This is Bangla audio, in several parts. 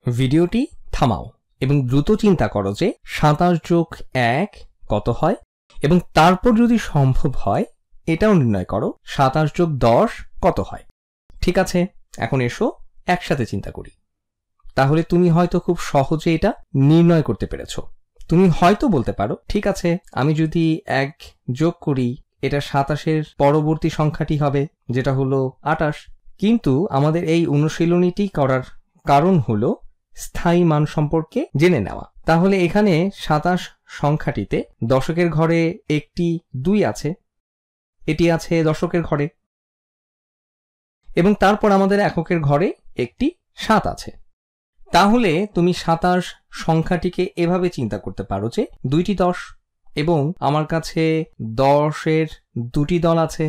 ভিডিওটি থামাও এবং দ্রুত চিন্তা করো যে 27 যোগ 1 কত হয়, এবং তারপর যদি সম্ভব হয় এটাও নির্ণয় করো 27 যোগ 10 কত হয়। ঠিক আছে, এখন এসো একসাথে চিন্তা করি। তাহলে তুমি হয়তো খুব সহজে এটা নির্ণয় করতে পেরেছো। তুমি হয়তো বলতে পারো, ঠিক আছে, আমি যদি 1 যোগ করি এটা 27-এর পরবর্তী সংখ্যাটি হবে, যেটা হলো 28। কিন্তু আমাদের এই অনুশীলনীটি করার কারণ হলো স্থায়ী মান সম্পর্কে জেনে নেওয়া। তাহলে এখানে 27 সংখ্যাটিতে দশকের ঘরে একটি 2 আছে, এটি আছে দশকের ঘরে, এবং তারপর আমাদের এককের ঘরে একটি 7 আছে। তাহলে তুমি 27 সংখ্যাটিকে এভাবে চিন্তা করতে পারো যে 2টি 10, এবং আমার কাছে 10-এর 2টি দল আছে,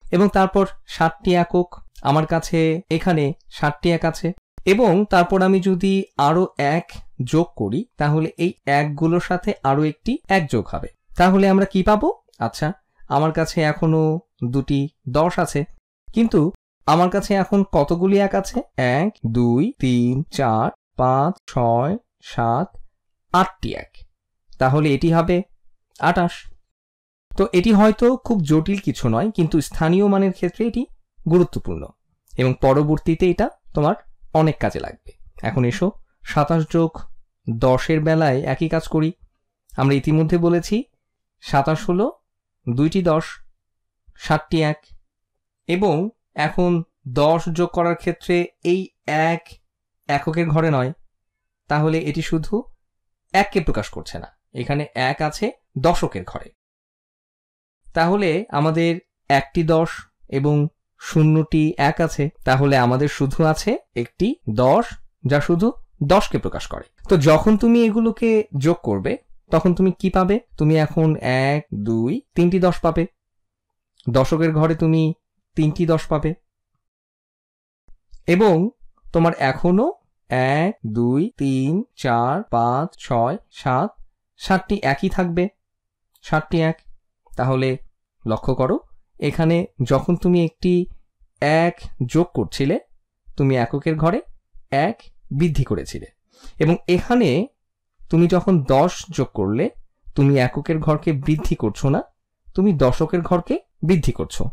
এবং তারপর 7টি একক, আমার কাছে এখানে 7টি এক আছে, এবং তারপর আমি যদি আরো 1 যোগ করি তাহলে এই একগুলোর সাথে আরো একটি 1 যোগ হবে। তাহলে আমরা কি পাবো? আচ্ছা, আমার কাছে এখনো 2টি 10 আছে, কিন্তু আমার কাছে এখন কতগুলি এক আছে? 1 2 3 4 5 6 7 8টি এক। তাহলে এটি হবে 28। তো এটি হয়তো খুব জটিল কিছু নয়, কিন্তু স্থানীয় মানের ক্ষেত্রে এটি গুরুত্বপূর্ণ এবং পরবর্তীতে এটা তোমার অনেক কাজে লাগবে। এখন এসো 27 যোগ 10-এর বেলায় একই কাজ করি। আমরা ইতিমধ্যে বলেছি 27 হলো 2টি 10, 7টি এক, এবং এখন 10 যোগ করার ক্ষেত্রে এই 1 এককের ঘরে নয়, তাহলে এটি শুধু 1কে প্রকাশ করছে না, এখানে 1 আছে দশকের ঘরে। তাহলে আমাদের 1টি 10 এবং 0টি 1 আছে, তাহলে আমাদের শুধু আছে একটি 10 যা শুধু 10কে প্রকাশ করে। তো যখন তুমি এগুলোকে যোগ করবে তখন তুমি কি পাবে? তুমি এখন 1 2 3টি 10 পাবে, দশকের ঘরে তুমি 3টি 10 পাবে, এবং তোমার এখনো 1 2 3 4 5 6 7 7টি একই থাকবে, 7টি এক। তাহলে লক্ষ্য করো, এখানে যখন তুমি একটি 1 যোগ করছিলে তুমি এককের ঘরে 1 বৃদ্ধি করেছিলে, এবং এখানে তুমি যখন 10 যোগ করলে তুমি এককের ঘরকে বৃদ্ধি করছো না, তুমি দশকের ঘরকে বৃদ্ধি করছো।